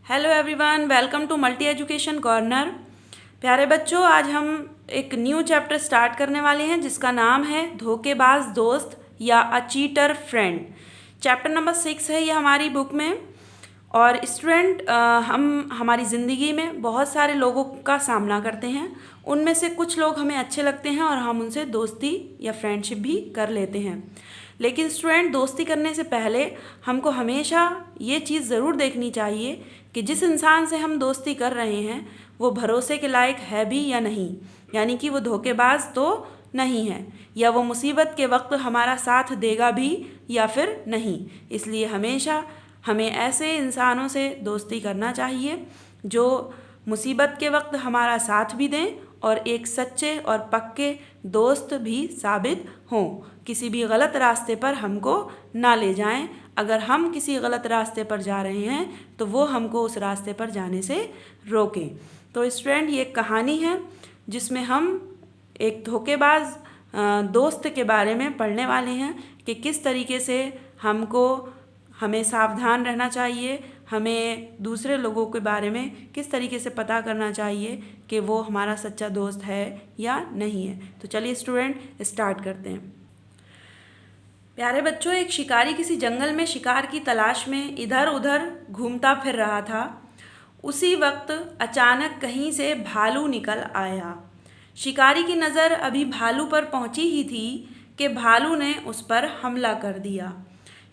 Hello everyone, welcome to multi education corner. प्यारे बच्चों, आज हम एक न्यू चैप्टर स्टार्ट करने वाले हैं जिसका नाम है धोखेबाज दोस्त या a cheater friend. Chapter number 6 है ये हमारी बुक में। और स्टूडेंट, हम हमारी ज़िंदगी में बहुत सारे लोगों का सामना करते हैं। उनमें से कुछ लोग हमें अच्छे लगते हैं और हम उनसे दोस्ती या फ्रेंडशिप भी कर लेते हैं। लेकिन स्टूडेंट, दोस्ती करने से पहले हमको हमेशा ये चीज़ ज़रूर देखनी चाहिए कि जिस इंसान से हम दोस्ती कर रहे हैं वो भरोसे के लायक है भी या नहीं, यानी कि वो धोखेबाज तो नहीं है, या वो मुसीबत के वक्त हमारा साथ देगा भी या फिर नहीं। इसलिए हमेशा हमें ऐसे इंसानों से दोस्ती करना चाहिए जो मुसीबत के वक्त हमारा साथ भी दें और एक सच्चे और पक्के दोस्त भी साबित हों। किसी भी गलत रास्ते पर हमको ना ले जाएं। अगर हम किसी गलत रास्ते पर जा रहे हैं तो वो हमको उस रास्ते पर जाने से रोकें। तो स्टूडेंट, ये एक कहानी है जिसमें हम एक धोखेबाज दोस्त के बारे में पढ़ने वाले हैं कि किस तरीके से हमें सावधान रहना चाहिए, हमें दूसरे लोगों के बारे में किस तरीके से पता करना चाहिए कि वो हमारा सच्चा दोस्त है या नहीं है। तो चलिए स्टूडेंट, स्टार्ट करते हैं। प्यारे बच्चों, एक शिकारी किसी जंगल में शिकार की तलाश में इधर उधर घूमता फिर रहा था। उसी वक्त अचानक कहीं से भालू निकल आया। शिकारी की नज़र अभी भालू पर पहुंची ही थी कि भालू ने उस पर हमला कर दिया।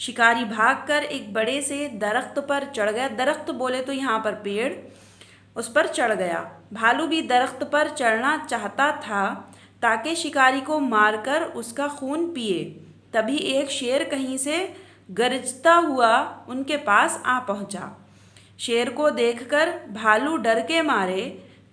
शिकारी भागकर एक बड़े से दरख्त पर चढ़ गया। दरख्त बोले तो यहाँ पर पेड़, उस पर चढ़ गया। भालू भी दरख्त पर चढ़ना चाहता था ताकि शिकारी को मारकर उसका खून पिए। तभी एक शेर कहीं से गरजता हुआ उनके पास आ पहुंचा। शेर को देखकर भालू डर के मारे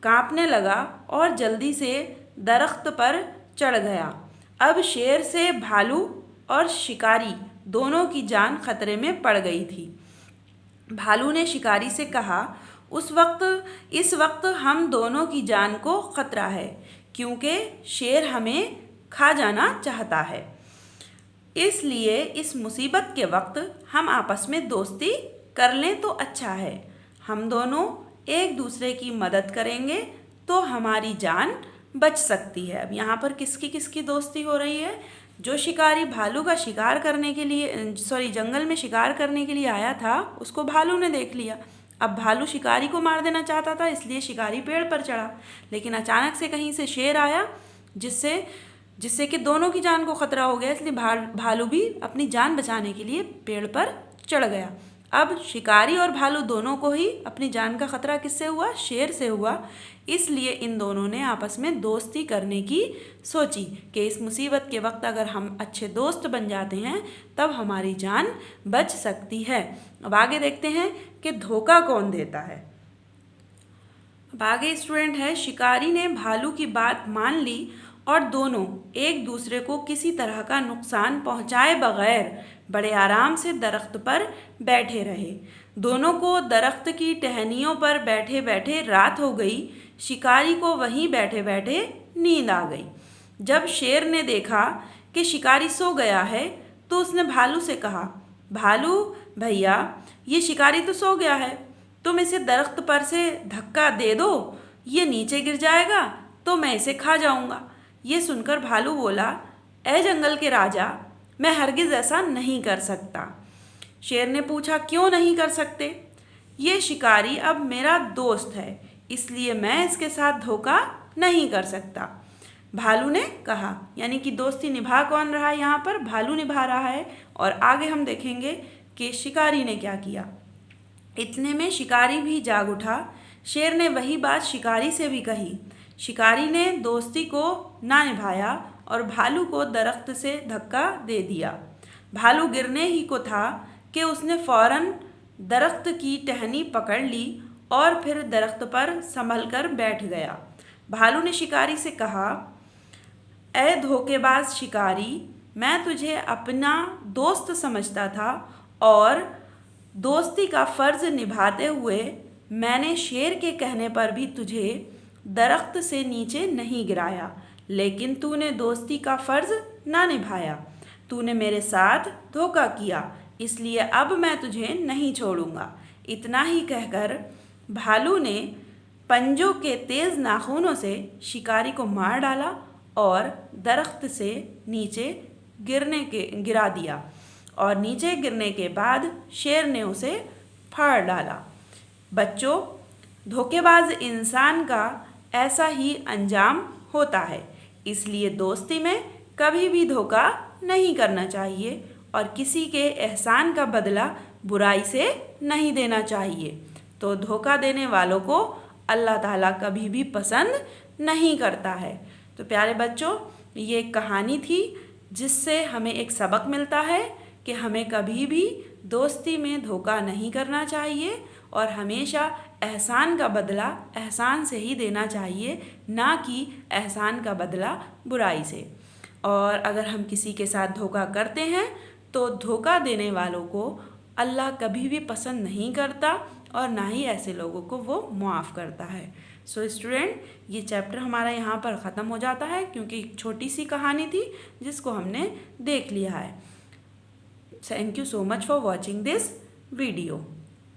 कांपने लगा और जल्दी से दरख्त पर चढ़ गया। अब शेर से भालू और शिकारी दोनों की जान खतरे में पड़ गई थी। भालू ने शिकारी से कहा, इस वक्त हम दोनों की जान को खतरा है, क्योंकि शेर हमें खा जाना चाहता है। इसलिए इस मुसीबत के वक्त हम आपस में दोस्ती कर लें तो अच्छा है। हम दोनों एक दूसरे की मदद करेंगे तो हमारी जान बच सकती है। अब यहाँ पर किसकी किसकी दोस्ती हो रही है? जो शिकारी भालू का शिकार करने के लिए जंगल में शिकार करने के लिए आया था, उसको भालू ने देख लिया। अब भालू शिकारी को मार देना चाहता था, इसलिए शिकारी पेड़ पर चढ़ा। लेकिन अचानक से कहीं से शेर आया जिससे कि दोनों की जान को खतरा हो गया, इसलिए भालू भी अपनी जान बचाने के लिए पेड़ पर चढ़ गया। अब शिकारी और भालू दोनों को ही अपनी जान का खतरा किससे हुआ? शेर से हुआ। इसलिए इन दोनों ने आपस में दोस्ती करने की सोची कि इस मुसीबत के वक्त अगर हम अच्छे दोस्त बन जाते हैं तब हमारी जान बच सकती है। अब आगे देखते हैं कि धोखा कौन देता है। अब आगे स्टूडेंट है, शिकारी ने भालू की बात मान ली और दोनों एक दूसरे को किसी तरह का नुकसान पहुंचाए बगैर बड़े आराम से दरख्त पर बैठे रहे। दोनों को दरख्त की टहनियों पर बैठे बैठे रात हो गई। शिकारी को वहीं बैठे बैठे नींद आ गई। जब शेर ने देखा कि शिकारी सो गया है तो उसने भालू से कहा, भालू भैया, ये शिकारी तो सो गया है, तुम इसे दरख्त पर से धक्का दे दो, ये नीचे गिर जाएगा तो मैं इसे खा जाऊंगा। ये सुनकर भालू बोला, ए जंगल के राजा, मैं हरगिज़ ऐसा नहीं कर सकता। शेर ने पूछा, क्यों नहीं कर सकते? ये शिकारी अब मेरा दोस्त है, इसलिए मैं इसके साथ धोखा नहीं कर सकता। भालू ने कहा, यानी कि दोस्ती निभा कौन रहा है यहाँ पर? भालू निभा रहा है। और आगे हम देखेंगे कि शिकारी ने क्या किया। इतने में शिकारी भी जाग उठा। शेर ने वही बात शिकारी से भी कही। शिकारी ने दोस्ती को ना निभाया और भालू को दरख्त से धक्का दे दिया। भालू गिरने ही को था कि उसने फौरन दरख्त की टहनी पकड़ ली और फिर दरख्त पर संभल कर बैठ गया। भालू ने शिकारी से कहा, ए धोखेबाज शिकारी, मैं तुझे अपना दोस्त समझता था और दोस्ती का फ़र्ज़ निभाते हुए मैंने शेर के कहने पर भी तुझे दरख्त से नीचे नहीं गिराया, लेकिन तूने दोस्ती का फ़र्ज़ ना निभाया। तूने मेरे साथ धोखा किया, इसलिए अब मैं तुझे नहीं छोड़ूंगा। इतना ही कहकर भालू ने पंजों के तेज नाखूनों से शिकारी को मार डाला और दरख्त से नीचे गिरा दिया और नीचे गिरने के बाद शेर ने उसे फाड़ डाला। बच्चों, धोखेबाज इंसान का ऐसा ही अंजाम होता है, इसलिए दोस्ती में कभी भी धोखा नहीं करना चाहिए और किसी के एहसान का बदला बुराई से नहीं देना चाहिए। तो धोखा देने वालों को अल्लाह ताला कभी भी पसंद नहीं करता है। तो प्यारे बच्चों, ये एक कहानी थी जिससे हमें एक सबक मिलता है कि हमें कभी भी दोस्ती में धोखा नहीं करना चाहिए और हमेशा एहसान का बदला एहसान से ही देना चाहिए, ना कि एहसान का बदला बुराई से। और अगर हम किसी के साथ धोखा करते हैं तो धोखा देने वालों को अल्लाह कभी भी पसंद नहीं करता और ना ही ऐसे लोगों को वो माफ़ करता है। सो स्टूडेंट, ये चैप्टर हमारा यहाँ पर ख़त्म हो जाता है क्योंकि एक छोटी सी कहानी थी जिसको हमने देख लिया है। Thank you so much for watching this video.